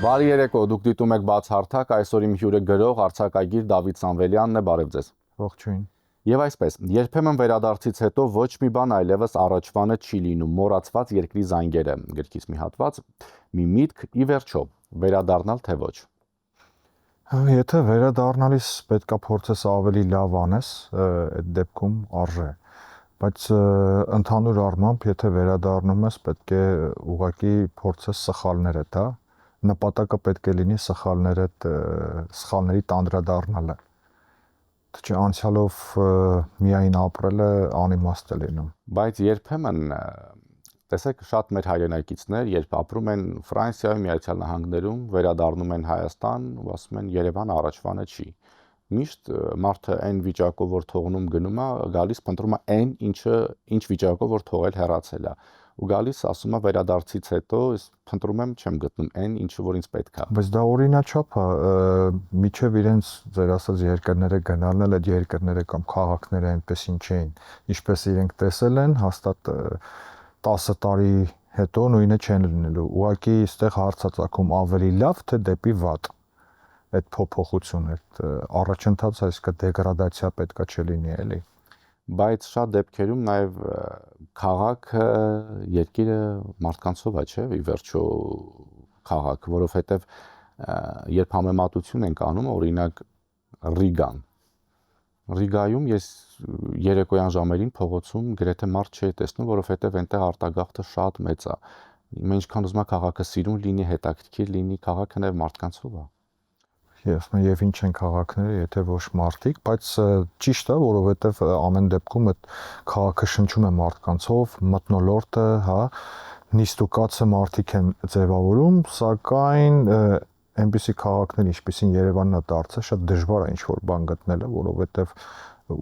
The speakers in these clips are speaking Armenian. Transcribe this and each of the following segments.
Բարի երեկո, դուք դիտում եք Բացհարթակ, այսօր իմ հյուրը գրող, արձակագիր Դավիթ Սամվելյանն է, բարև ձեզ։ Ողջույն։ Եվ այսպես, երբեմն վերադարձից հետո ոչ մի բան այլևս առաջվանը չի լինում, մոռացված երկրի զանգերը, գրքից մի հատված, մի միտք, ի վերջո, վերադառնալ թե ոչ։ Եթե վերադառնալիս պետքա փորձես ավելի լավ անես, այդ դեպքում արժե։ Բայց ընդհանուր առմամբ, եթե վերադառնում ես, պետք է ուղղակի փորձես սխալներդ, հա, նպատակը պետք է լինի սխալների տանդրադառնալը։ Թե անցյալով միայն ապրելը անիմաստ է լինում։ Բայց երբեմն, տեսեք, շատ մեր հայրենակիցներ, երբ ապրում են Ֆրանսիայում, Միացյալ Նահանգներում, վերադառնում են Հայաստան ու ասում են Երևանը առաջվանը չի։ Միշտ մարդը այն վիճակով, որ թողնում գնում է, գալիս փնտրում է այն, ինչ վիճակով որ թողել հեռացել է։ Ու գալիս ասում է վերադարձից հետո փնտրում եմ, չեմ գտնում այն, ինչը որ ինձ պետք է։ Բայց դա օրինաչափ է, միջև իրենց ձեր ասած երկրները գնալն էլ այդ երկրները կամ քաղաքները այնպեսին չէին, ինչպես իրենք տեսել են, հաստատ 10 տարի հետո նույնը չեն լինելու։ Ուղղակի այստեղ հարց է ծագում ավելի լավ թե դեպի վատ։ Այդ փոփոխությունը, այդ առաջընթաց, այսինքն դեգրադացիա պետքա չլինի, էլի։ Բայց շատ դեպքերում նաև քաղաքը, երկիրը մարդկանցով է, չէ՞, ի վերջո քաղաք, որովհետև երբ համեմատություն ենք անում, օրինակ Ռիգայում ես երեկոյան ժամերին փողոցում գրեթե մարդ չէի տեսնում, որովհետև այնտեղ արտագաղթը շատ մեծ է։ Մենք ինչքան ուզում ենք քաղաքը սիրուն լինի, հետաքրքիր լինի, քաղաքը նաև մարդկանցով է։ Եվ ինչ են քաղաքները, եթե ոչ մարդիկ, բայց ճիշտ է, որովհետև ամեն դեպքում այդ քաղաքը շնչում է մարդկանցով, մթնոլորտը, հա, նիստուկացը մարդիկ են ձևավորում, սակայն այնպիսի քաղաքներ, ինչպիսին Երևանն է դարձել, շատ դժվար է ինչ-որ բան գտնելը, որովհետև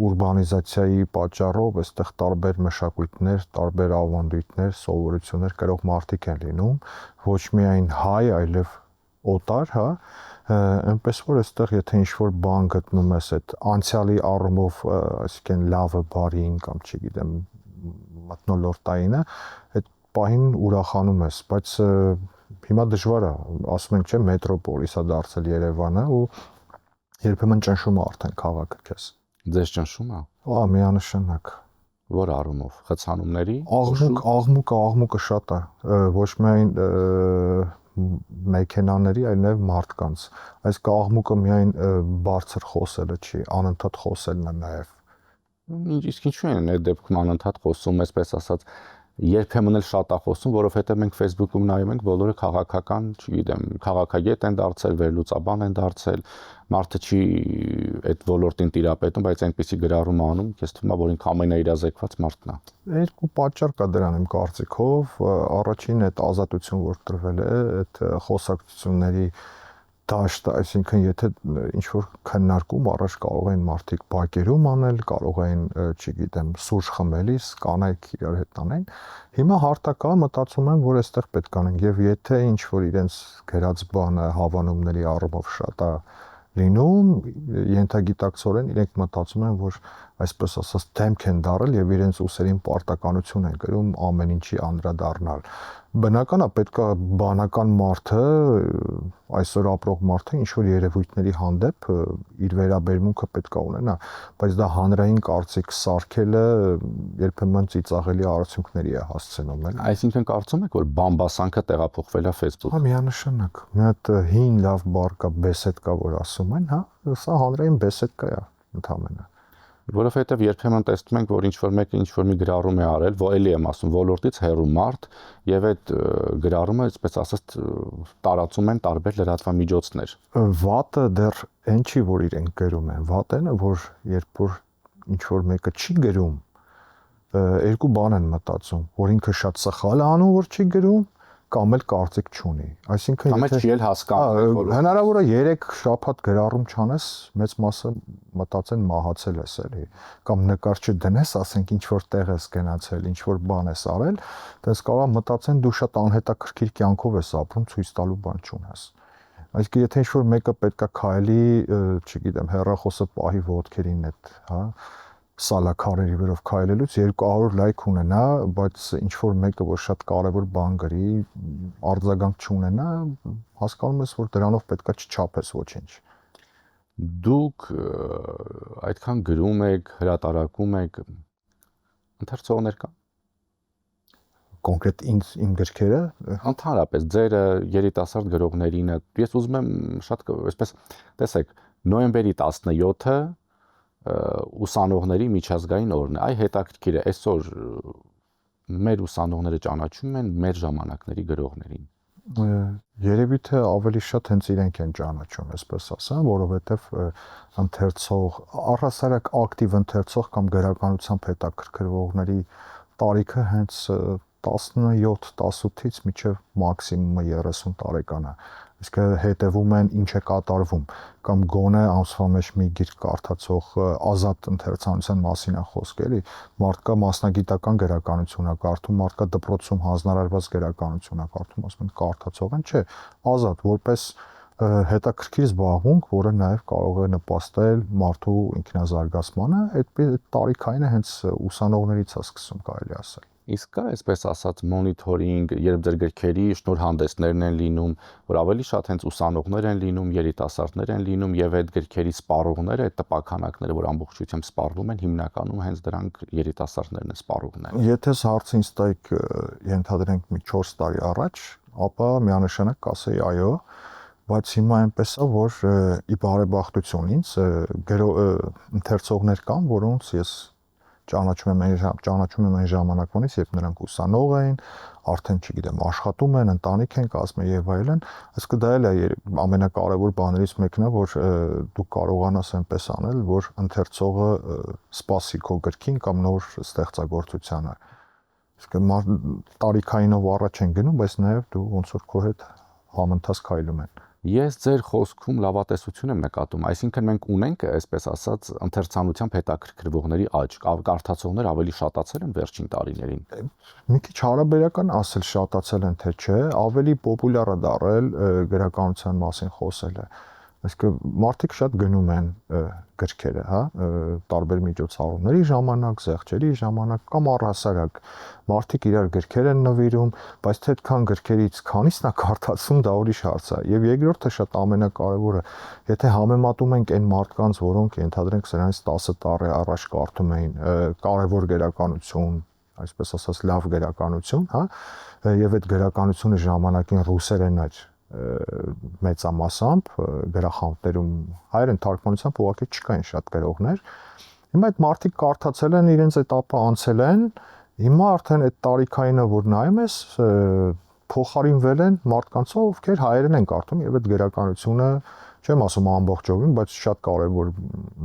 ուրբանիզացիայի պատճառով այստեղ տարբեր մշակույթներ, տարբեր ավանդույթներ, սովորություններ կրող մարդիկ են լինում, ոչ միայն հայ, այլև օտար, հա, այնպես որ այստեղ եթե ինչ-որ բան գտնում ես այդ անցյալի առումով, այսինքն լավը, բարին կամ չգիտեմ, մթնոլորտայինը, այդ պահին ուրախանում ես, բայց հիմա դժվար է, ասում ենք, չէ, մետրոպոլիս է դարձել Երևանը ու երբեմն ճնշում է արդեն քաղաքը քեզ։ Ձեզ ճնշում է։ Միանշանակ։ Որ առումով, խցանումների։ Աղմուկը շատ է, ոչ միայն մեքենաների, այլ նաև մարդկանց։ Այս աղմուկը միայն բարձր խոսելը չի, անընդհատ խոսելն է նաև։ Իսկ ինչու են այդ դեպքում անընդհատ խոսում, այսպես ասած, երբեմն էլ շատ է խոսում, որովհետև մենք Facebook-ում նայում ենք, բոլորը քաղաքական, չգիտեմ, քաղաքագետ են դարձել, վերլուծաբան են դարձել, մարդը չի այդ ոլորտին տիրապետում, բայց այնպեսի գրառում անում, ես թվում է, որ ինքը ամենաիրազեկված մարդն է։ Երկու պատճառ կա դրան իմ կարծիքով, առաջին այդ ազատություն, որ տրվել է, այդ խոսակցությունների դաշտ, այսինքն եթե ինչ-որ քննարկում առաջ կարող են մարդիկ բակերում անել, կարող են, չգիտեմ, սուրճ խմելիս կանայք իրար հետ անեն։ Հիմա հարթակա մտածում եմ, որ այստեղ պետք անեն եւ եթե ինչ-որ իրենց գրած բանը հավանումների առումով շատ է լինում, ենթագիտակցորեն իրենք մտածում են, որ այսպես ասած դեմք են դարել եւ իրենց ուսերին պարտականություն են կրում ամեն ինչի անդրադառնալ։ Բնական է, պետքա բանական մարդը, այսօր ապրող մարդը ինչ-որ երևույթների հանդեպ իր վերաբերմունքը պետքա ունենա, բայց դա հանրային կարծիք սարքելը երբեմն ծիծաղելի արդյունքների է հասցնում, էլի։ Այսինքն կարծում եք, որ բամբասանքը տեղափոխվել է Facebook։ Հա, միանշանակ։ Մի հատ հին լավ բառ կա, բեսեդկա, որ ասում են, հա, սա հանրային բեսեդկա է, ընդհանրապես։ Որովհետև երբեմն տեսնում ենք, որ ինչ-որ մեկը ինչ-որ մի գրառում է արել, էլի եմ ասում, ոլորտից հեռու մարդ, եւ այդ գրառումը, այսպես ասած, տարածում են տարբեր լրատվամիջոցներ։ Վատը դեռ այն չի, որ իրենք գրում են, վատն է, որ երբ որ ինչ-որ մեկը չի գրում, երկու բան են մտածում, որ ինքը շատ սխալ է անում, որ չի գրում, կամ էլ կարծիք չունի։ Այսինքն եթե չի էլ հասկանում, որ հնարավոր է 3 շաբաթ գրառում չանես, մեծ մասը մտածեն մահացել ես, էլի, կամ նկար չդնես, ասենք ինչ որ տեղ ես գնացել, ինչ որ բան ես արել, դες կարող մտածեն դու շատ անհետաքրքիր կյանքով ես ապրում, ցույց տալու բան չունես։ Այսինքն եթե ինչ որ մեկը պետքա քայլի, չգիտեմ, հեռախոսը պահի ոտքերին հետ, հա, սալաքարերի վրով քայլելուց 200 լայք ունենա, բայց ինչ որ մեկը որ շատ կարևոր բան գրի, արձագանք չունենա, հասկանում ես որ դրանով պետքա չչափես ոչինչ։ Դուք այդքան գրում եք, հրատարակում եք, ընթերցողներ կան։ Կոնկրետ իմ գրքերը Ընդհանրապես ձեր երիտասարդ գրողներինը, ես ուզում եմ շատ այսպես տեսեք, նոյեմբերի 17-ը ուսանողների միջազգային օրն է։ Այ հետաքրքիր է, այսօր մեր ուսանողները ճանաչում են մեր ժամանակների գրողներին։ Երևի թե ավելի շատ հենց իրենք են ճանաչում, այսպես ասեմ, որովհետև ընթերցող, առհասարակ ակտիվ ընթերցող կամ գրականությամբ հետաքրքրվողների տարիքը հենց 17-18-ից մինչև մաքսիմումը 30 տարեկան է։ Իսկ հետևում են ինչ է կատարվում կամ գոնե ամսվա մեջ մի գիրք կարդացող ազատ ընթերցանության մասին է խոսք, էլի, մարդկա մասնագիտական գրականություն է կարդում, մարդկա դպրոցում հանձնարարված գրականություն է կարդում, ասում են կարդացող են, չէ, ազատ, որպես հետաքրքիր զբաղմունք, որը նաև կարող է նպաստել մարդու ինքնազարգացմանը, այդ տարիքային է հենց ուսանողներից է սկսում, կարելի ասել։ Իսկ կա այսպես ասած մոնիթորինգ, երբ ձեր գրքերի շնորհանդեսներն են լինում, որ ավելի շատ հենց ուսանողներ են լինում, երիտասարդներ են լինում եւ այդ գրքերի սպառողները, այդ տպաքանակները, որ ամբողջությամբ սպառվում են, հիմնականում հենց դրանք երիտասարդներն են սպառողն են։ Եթե հարցը ինձ տայք ենթադրենք մի 4 տարի առաջ, ապա միանշանակ կասեի այո, բայց հիմա այնպես է, որ ի բարեբախտություն ինձ ընթերցողներ կան, որոնց ես ճանաչում եմ այն ժամանակվանից, երբ նրանք ուսանող էին, արդեն չգիտեմ, աշխատում են, ընտանիք են կազմել եւ այլն, այսինքն դա էլ է ամենակարևոր բաներից մեկն է, որ դու կարողանաս այնպես անել, որ ընթերցողը սպասի քո գրքին կամ նոր ստեղծագործությանը։ Այսինքն տարիքայինով առաջ են գնում, բայց նաեւ դու ոնց որ քո հետ համընթաց քայլում են։ Ես ձեր խոսքում լավատեսություն եմ նկատում, այսինքն մենք ունենք, այսպես ասած, ընթերցանությամբ հետաքրքրվողների աճ, կարդացողներ ավելի շատացել են վերջին տարիներին։ Մի քիչ հարաբերական ասել շատացել են թե չէ, ավելի պոպուլյար է դառել գրականության մասին խոսելը։ Այսինքն մարդիկ շատ գնում են գրքերը, հա, տարբեր միջոցառումների ժամանակ, զեղչերի ժամանակ կամ առհասարակ մարդիկ իրար գրքեր են նվիրում, բայց թե այդքան գրքերից քանիսն է կարդացում, դա ուրիշ հարց է։ Եվ երկրորդը շատ ամենակարևորը, եթե համեմատում ենք այն մարդկանց, որոնք ենթադրենք սրանից 10 տարի առաջ կարդում էին կարևոր գրականություն, այսպես ասած լավ գրականություն, հա, եւ այդ գրականությունը ժամանակին ռուսերեն էր մեծամասամբ գրախանութներում հայերեն թարգմանությամբ ուղղակի չկային շատ գրողներ։ Հիմա այդ մարդիկ կարդացել են, իրենց этаպը անցել են, հիմա արդեն այդ տարիքայինը որ նայում ես, փոխարինվել են մարդկանցով, ովքեր հայերեն են կարդում եւ այդ գրականությունը, չեմ ասում ամբողջովին, բայց շատ կարեւոր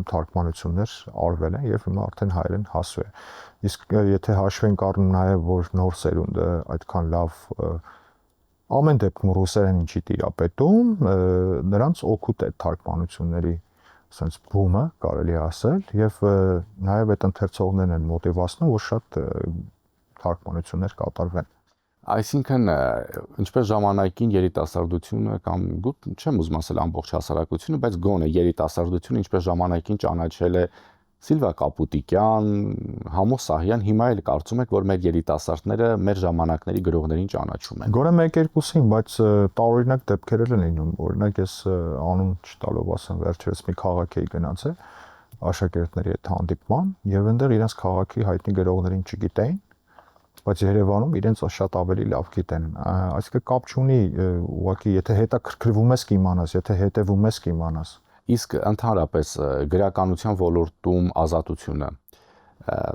թարգմանություններ արվել են եւ հիմա արդեն հայերեն հասու է։ Իսկ եթե հաշվենք առնում նաեւ որ նոր սերունդը այդքան լավ ամեն դեպքում ռուսերեն ինչի տիրապետում, նրանց օգուտ է թարգմանությունների ասենց բումը, կարելի ասել, եւ նաեւ այդ ընթերցողներն են մոտիվացնում, որ շատ թարգմանություններ կատարվեն։ Այսինքն, ինչպես ժամանակին երիտասարդությունը կամ չեմ ուզում ասել ամբողջ հասարակությունը, բայց գոնե երիտասարդությունը ինչպես ժամանակին ճանաչել է Սիլվա Կապուտիկյան, Համո Սահյան, հիմա էլ կարծում եք, որ մեր երիտասարդները մեր ժամանակների գրողներին ճանաչում են։ Գոնե 1-2-ին, բայց տարօրինակ դեպքեր են լինում։ Օրինակ ես անուն չտալով ասեմ, վերջերս մի քաղաք էի գնացել աշակերտների հետ հանդիպման, եւ այնտեղ իրենց քաղաքի հայտնի գրողներին չգիտեին, բայց Երևանում իրենց շատ ավելի լավ գիտեն։ Այսինքն կապ չունի, ուղղակի եթե հետաքրքրվում ես կիմանաս, եթե հետևում ես կիմանաս։ Իսկ ընդհանրապես գրականության ոլորտում ազատությունը։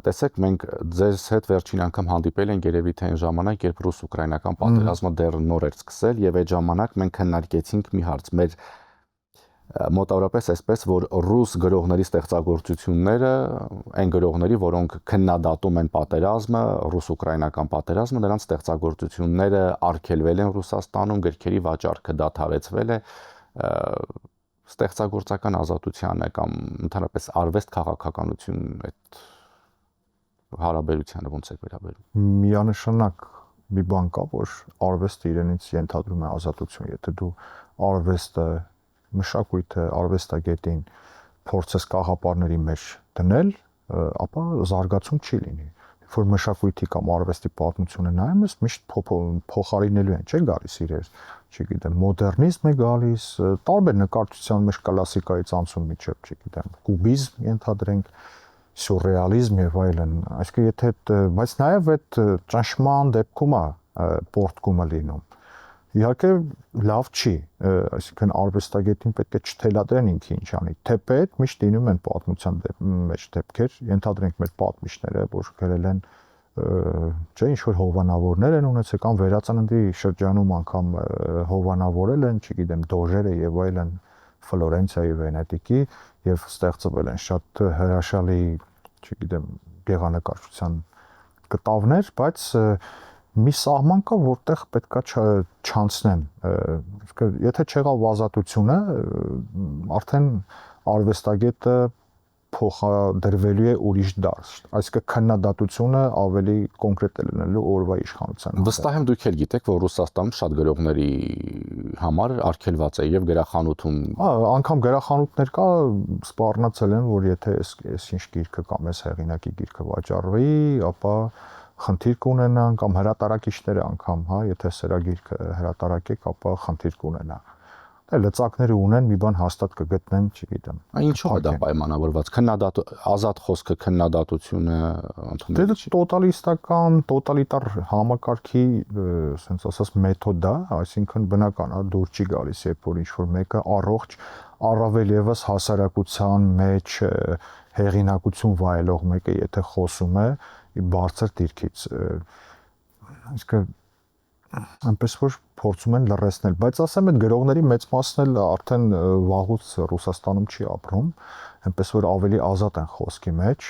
Տեսեք, մենք ձեզ հետ վերջին անգամ հանդիպել ենք երևի թե այն ժամանակ, երբ ռուս-ուկրաինական պատերազմը դեռ նոր էր սկսել, եւ այդ ժամանակ մենք քննարկեցինք մի հարց, մեր մոտավորապես այսպես, որ ռուս գրողների ստեղծագործությունները, այն գրողների, որոնք քննադատում են պատերազմը, ռուս-ուկրաինական պատերազմը, նրանց ստեղծագործությունները արգելվել են Ռուսաստանում, գրքերի վաճառքը դադարեցվել է, ստեղծագործական ազատությանը կամ ընդհանրապես արվեստ քաղաքականություն այդ հարաբերությանը ոնց է վերաբերում։ Միանշանակ մի բան կա, որ արվեստը իրենից ենթադրում է ազատություն, եթե դու արվեստը, մշակույթը, արվեստագետին փորձես կաղապարների մեջ դնել, ապա զարգացում չի լինի։ Որ մշակույթի կամ արվեստի պատմությունը նայում ես, միշտ փոխարինելու են, չէ՞ գալիս իրեր, չգիտեմ, մոդեռնիզմ է գալիս, տարբեր նկարչության մեջ կլասիկայից անցում միջև, չգիտեմ, կուբիզմ ենթադրենք, սյուրռեալիզմ եւ այլն, այսինքն եթե բայց նաեւ այդ ճնշման դեպքում է պորտկումը լինում։ Իհարկե լավ չի, այսինքն արվեստագետին պետք է չթելադրեն ինքը ինչ անի։ Թեպետ միշտ լինում են պատմության մեջ դեպքեր, ենթադրենք մեր պատմիչները, որ գրել են, չէ, ինչ որ հովանավորներ են ունեցել կամ վերածննդի շրջանում անգամ հովանավորել են, չգիտեմ, դոժերը եւ այլն Ֆլորենցիայի, Վենետիկի եւ ստեղծվել են շատ հրաշալի, չգիտեմ, գեղանկարչության կտավներ, բայց մի սահման կա, որտեղ պետքա չանցնեն։ Եթե չեղավ ազատությունը, արդեն արվեստագետը փոխադրվելու է ուրիշ դաշտ։ Այսինքն քննադատությունը ավելի կոնկրետ է լինելու օրվա իշխանության։ Վստահ եմ դուք էլ գիտեք, որ Ռուսաստանում շատ գրողների համար արգելված է եւ գրախանութում։ Անգամ գրախանութներ կա, սպառնացել են, որ եթե այս ինչ գիրքը կամ այս հեղինակի գիրքը վաճառվի, ապա խնդիր կունենան կամ հրատարակիչները անգամ, հա, եթե սրա գիրքը հրատարակեք, ապա խնդիր կունենա։ Դե լծակները ունեն, մի բան հաստատ կգտնեն, չգիտեմ։ Ինչու է դա պայմանավորված։ Ազատ խոսքը, քննադատությունը ընդունել։ Դե տոտալիստական, տոտալիտար համակարգի, ասենց ասած, մեթոդ է, այսինքն բնական է, դուր չի գալիս, երբ որ ինչ-որ մեկը առողջ, առավել եւս հասարակության մեջ հեղինակություն վայելող մեկը, եթե խոսում է բարձր դիրքից, այսինքն այնպես որ փորձում են լռեցնել, բայց ասեմ այդ գրողների մեծ մասն էլ արդեն վաղուց Ռուսաստանում չի ապրում, այնպես որ ավելի ազատ են խոսքի մեջ,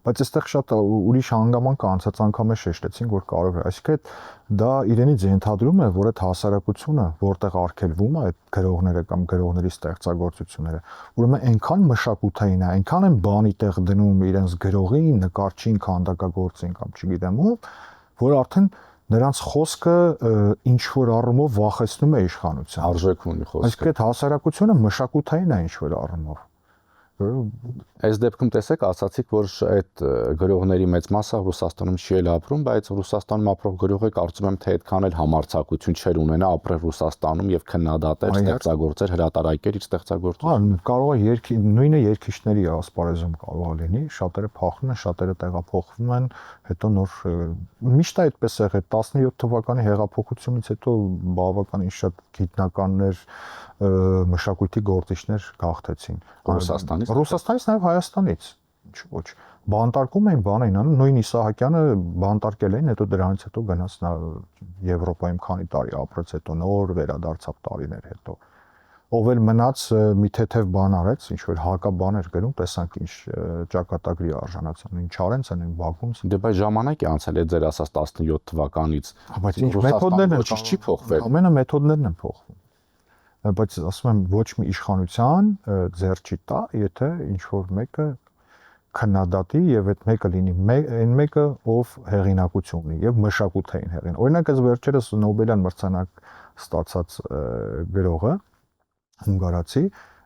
բայց այստեղ շատ ուրիշ հանգամանք կա, անցած անգամ է շեշտեցինք, որ կարող է, այսինքն դա իրենից ենթադրում է, որ այդ հասարակությունը, որտեղ արգելվում է այդ գրողները կամ գրողների ստեղծագործությունները, ուրեմն այնքան մշակութային է, այնքան են բանի տեղ դնում իրենց գրողին, նկարչին, քանդակագործին կամ չգիտեմ ում, որ արդեն նրանց խոսքը ինչ որ առումով վախեցնում է իշխանության։ Արժեք ունի խոսքը։ Այսինքն այդ հասարակությունը մշակութային է ինչ որ առումով։ Այս դեպքում տեսեք, ասացիք, որ այդ գրողների մեծ մասը Ռուսաստանում չի էլ ապրում, բայց Ռուսաստանում ապրող գրողը կարծում եմ, թե այդքան էլ համարձակություն չեր ունենա ապրել Ռուսաստանում եւ քննադատել, ստեղծագործել, հրատարակել իր ստեղծագործությունը։ Կարող է նույնը երգիչների ասպարեզում կարող է լինի, շատերը փախնում են, շատերը տեղափոխվում են, հետո նոր միշտ այդպես է եղել 17 թվականի հեղափոխությունից հետո բավականին շատ գիտնականներ մշակույթի գործիչներ գաղթեցին Ռուսաստանից նաև Հայաստանից ոչ բանտարկում էին բան էին անում նույն Իսահակյանը բանտարկել էին հետո դրանից հետո գնաց նա Եվրոպայում քանի տարի ապրեց հետո նոր վերադարձավ տարիներ հետո ով էլ մնաց մի թեթև բան արեց ինչ որ հակաբան էր գրում տեսանք ինչ ճակատագրի արժանացան ինչ Չարենցն են Բաքումց դե բայց ժամանակ է անցել է ձեր ասած 17 թվականից բայց ինչ մեթոդներն են չի փոխվել ամենը մեթոդներն են փոխվում բայց ասում եմ ոչ մի իշխանության ձեռ չի տա, եթե ինչ որ մեկը քննադատի եւ այդ մեկը լինի այն մեկը ով հեղինակություն ունի եւ մշակութային հեղին։ Օրինակ այս վերջերս Նոբելյան մրցանակ ստացած գրողը հունգարացի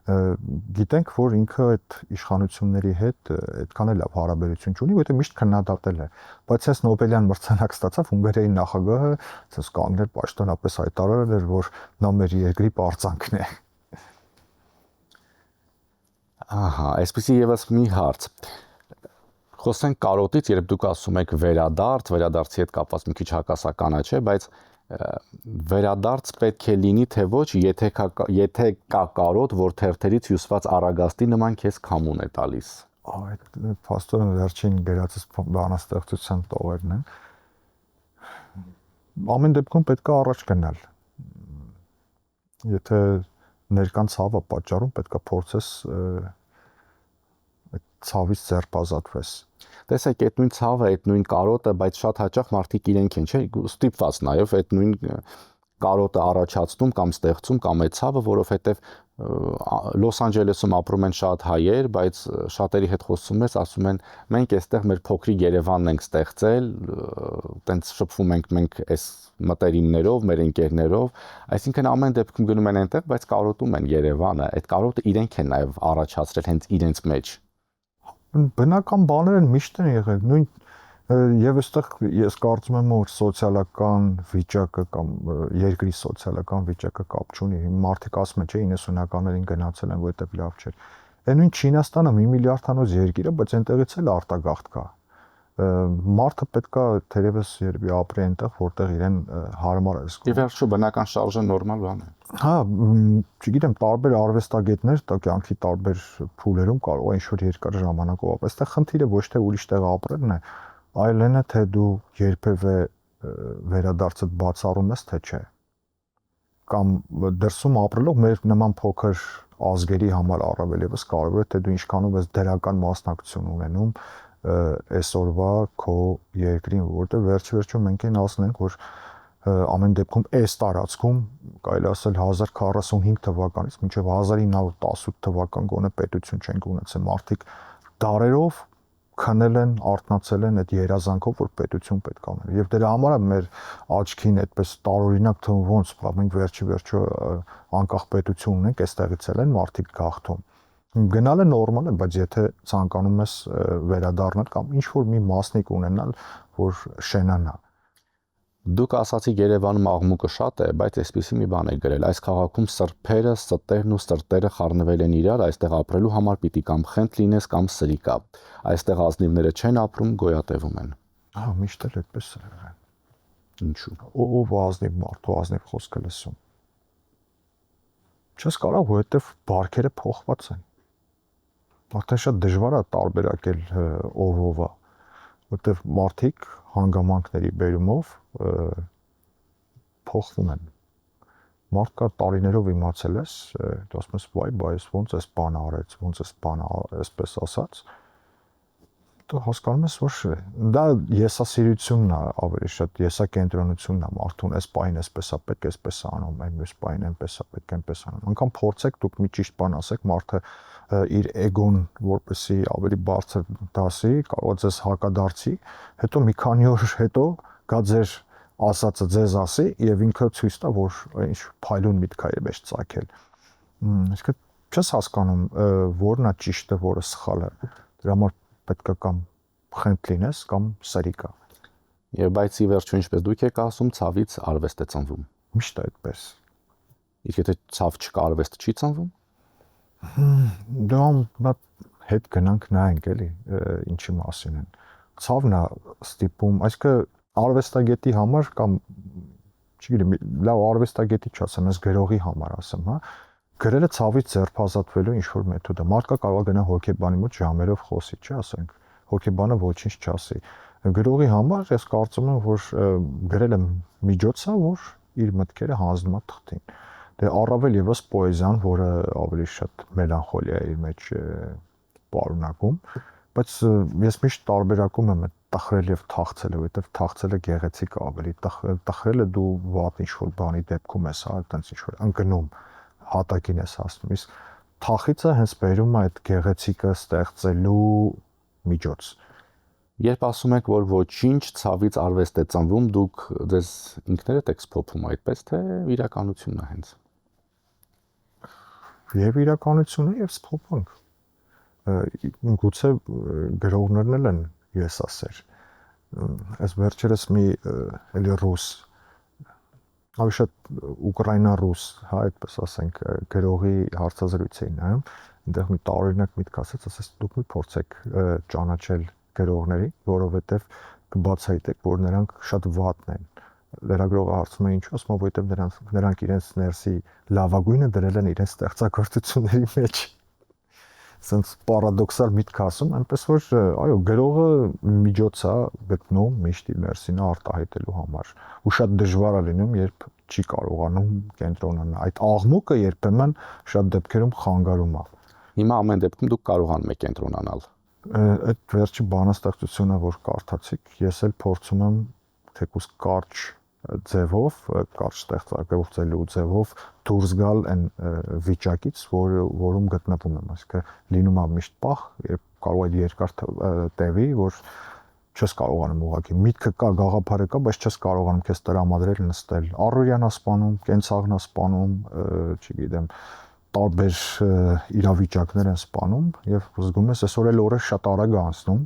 գիտենք որ ինքը այդ իշխանությունների հետ այդքան էլ լավ հարաբերություն չունի, որովհետեւ միշտ քննադատել է։ Բայց այս Նոբելյան մրցանակ ստացավ Հունգարիայի նախագահը, ասես կանգնել պաշտոնապես հայտարարել էր, որ նա մեր երկրի պարծանքն է։ Ահա, այսպեսի եւս մի հարց։ Խոսենք կարոտից, երբ դուք ասում եք վերադարձի հետ կապված մի քիչ հակասական է, չէ, բայց վերադարձ պետք է լինի թե ոչ, եթե կա կարոտ, որ թերթերից հյուսված առագաստի նման քեզ քամուն է տալիս։ Այդ փաստորեն վերջին գրածս բանաստեղծության տողերն են։ Ամեն դեպքում պետք է առաջ գնալ։ Եթե ներկան ցավը պատճառում պետք է փորձես այդ ցավից ձերբազատվես։ Տեսեք, այդ նույն ցավը, այդ նույն կարոտը, բայց շատ հաճախ մարդիկ իրենք են, չէ, ստիպված նաև այդ նույն կարոտը առաջացնում կամ ստեղծում կամ այդ ցավը, որովհետև Լոս Անջելեսում ապրում են շատ հայեր, բայց շատերի հետ խոսում ես, ասում են, մենք այստեղ մեր փոքրիկ Երևանն ենք ստեղծել, տենց շփվում ենք մենք այս մտերիմներով, մեր ընկերներով, այսինքն ամեն դեպքում գնում են այնտեղ, բայց կարոտում են Երևանը, այդ կարոտը իրենք են նաև առաջացրել հենց իրենց մեջ։ բնական բաներ են միշտ են եղել, նույն եւ այստեղ ես կարծում եմ որ սոցիալական վիճակը կամ երկրի սոցիալական վիճակը կապ չունի։ Մարդիկ ասում են, չէ, 90-ականներին գնացել են, որտեղ լավ չէր։ Այն նույն Չինաստանը 1 միլիարդանոց երկիր է, բայց այնտեղից էլ արտագաղթ կա։ Մարդը պետքա թերևս երբի ապրի այնտեղ, որտեղ իրեն հարմար է զգում։ Ի վերջո բնական շարժը նորմալ բան է։ Հա, չգիտեմ, տարբեր արվեստագետներ դա կյանքի տարբեր փուլերում կարող է ինչ-որ երկար ժամանակով ապրել։ Այստեղ խնդիրը ոչ թե ուրիշ տեղ ապրելն է, այլ այն է, թե դու երբևէ վերադարձդ բացառում ես, թե չէ։ Կամ դրսում ապրելով մեր նման փոքր ազգերի համար առավել եւս կարևոր է, թե դու ինչքանով ես դրական մասնակցություն ունենում այսօրվա քո երկրին, որտեղ վերջիվերջո մենք այն ասենք, որ ամեն դեպքում այս տարածքում կարելի ասել 1045 թվականից մինչև 1918 թվական գոնե պետություն չենք ունեցել, մարդիկ դարերով քնել են, արթնացել են այդ երազանքով, որ պետություն պետք է ունենա։ Եվ դրա համար է մեր աչքին այդպես տարօրինակ թվում, ոնց մենք վերջիվերջո անկախ պետություն ունենք, այստեղից էլ են մարդիկ գաղթում։ Գնալը նորմալ է, բայց եթե ցանկանում ես վերադառնալ կամ ինչ որ մի մասնիկ ունենալ, որ շենանա։ Դուք ասացիք Երևանում աղմուկը շատ է, բայց այսպեսի մի բան է գրել. այս քաղաքում սրբերը, ստերն ու սրտերը խառնվել են իրար, այստեղ ապրելու համար պիտի կամ խենթ լինես կամ սրիկա։ Այստեղ ազնիվները չեն ապրում, գոյատևում են։ Ահա միշտ էլ այդպես է եղել։ Ինչու։ Ով ազնիվ մարդ, ով ազնիվ խոսքը լսում։ Չես կարող, որովհետև բարքերը փոխված են։ Արդեն շատ դժվար է տարբերակել ով է, որովհետև մարդիկ հանգամանքների բերումով փոխվում են։ Մարդկա տարիներով իմացել ես, դու ասում ես, վայ, բայց ոնց էս բանը արեց, ոնց էս բանը այսպես ասած, դու հասկանում ես, որ դա եսասիրությունն է, ավելի շատ եսակենտրոնությունն է, մարդուն էս պայն էսպես է պետք, էսպես է անում, այն մյուս պայն այնպես է պետք, այնպես անում։ Անկամ փորձեք դուք մի ճիշտ բան ասեք, մարդը իր էգոն որպեսի ավելի բարձր դասի, կարող է ձեզ հակադարձի, հետո մի քանի օր հետո գա ձեր ասածը ձեզ ասի եւ ինքը ցույց տա, որ ինչ փայլուն միտք է մեջ ծագել։ Իսկ չես հասկանում որն է ճիշտը, որը սխալը։ Դրա համար պետք է կամ խենթ լինես կամ սրիկա։ Եվ բայց ի վերջո ինչպես դուք եք ասում, ցավից արվեստ է ծնվում։ Միշտ է այդպես։ Իսկ եթե ցավ չկա, արվեստ չի ծնվում։ Դա հետ գնանք նայենք էլի, ինչի մասին են։ Ցավն է ստիպում, այսինքն արվեստագետի համար կամ չգիտեմ, լավ արվեստագետի չասեմ, ես գրողի համար ասեմ, հա, գրելը ցավից ձերբազատվելու ինչ որ մեթոդ է։ Մարդը կարող է գնա հոգեբանի մոտ ժամերով խոսի, չէ՞, ասենք, հոգեբանը ոչինչ չասի։ Գրողի համար ես կարծում եմ, որ գրելը միջոց է, որ իր մտքերը հանձնում է թղթին։ Դե առավել եւս պոեզիան, որը ավելի շատ մելանխոլիա է իր մեջ պարունակում, բայց ես միշտ տարբերակում եմ տխրել եւ թախծելը, որովհետեւ թախծելը գեղեցիկ է ավելի, տխրելը դու վատ ինչ որ բանի դեպքում ես, հա, այտենց ինչ որ ընկնում, հատակին ես հասնում, իսկ թախիծը հենց բերում է այդ գեղեցիկը ստեղծելու միջոց։ Երբ ասում եք, որ ոչինչ ցավից արվեստ է ծնվում, դուք ձեզ ինքներդ եք սփոփում այդպես, թե իրականությունն է հենց։ Եվ իրականությունը եւ սփոփանք։ Գուցե գրողներն էլ են եսասեր։ Այս վերջերս մի էլի ռուս, ավելի շատ ուկրաինա-ռուս, հա, այդպես ասենք, գրողի հարցազրույց էին նայում, այնտեղ մի տարօրինակ միտք ասաց, դուք մի փորձեք ճանաչել գրողների, որովհետև կբացահայտեք, որ նրանք շատ վատն են։ Լրագրողը հարցում է ինչու, ասում է, որովհետև նրանք իրենց ներսի լավագույնը դրել են իրենց ստեղծագործությունների մեջ։ Սենց պարադոքսալ միտք ասում, այնպես որ այո, գրողը միջոց է գտնում միշտ իր ներսին արտահայտելու համար։ Ու շատ դժվար է լինում, երբ չի կարողանում կենտրոնանալ։ Այդ աղմուկը երբեմն շատ դեպքերում խանգարում է։ Հիմա ամեն դեպքում դուք կարողանում եք կենտրոնանալ։ Այդ վերջի բանաստեղծությունը, որ կարդացիք, ես էլ փորձում եմ թեկուզ կարճ ձևով, կարճ ստեղծագործելու ձևով դուրս գալ այն վիճակից, որում գտնվում եմ, այսինքն լինում է միշտ պահ, երբ կարող է երկար տևի, որ չես կարողանում ուղղակի միտքը կա, գաղափարը կա, բայց չես կարողանում քեզ տրամադրել նստել։ Առօրյան ասպանում, կենցաղն ասպանում, չգիտեմ, տարբեր իրավիճակներ են սպանում եւ զգում ես այսօր էլ օրը շատ արագ է անցնում,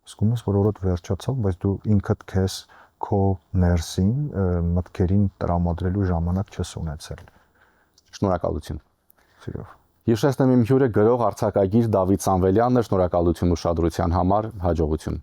զգում ես որ օրդ վերջացավ, բայց դու ինքդ քեզ քո ներսին մտքերին տրամադրելու ժամանակ չես ունեցել։ Շնորհակալություն։ Սիրով։ Հիշեցնեմ իմ հյուրը գրող արձակագիր Դավիթ Սամվելյանն է, շնորհակալություն ուշադրության համար, հաջողություն։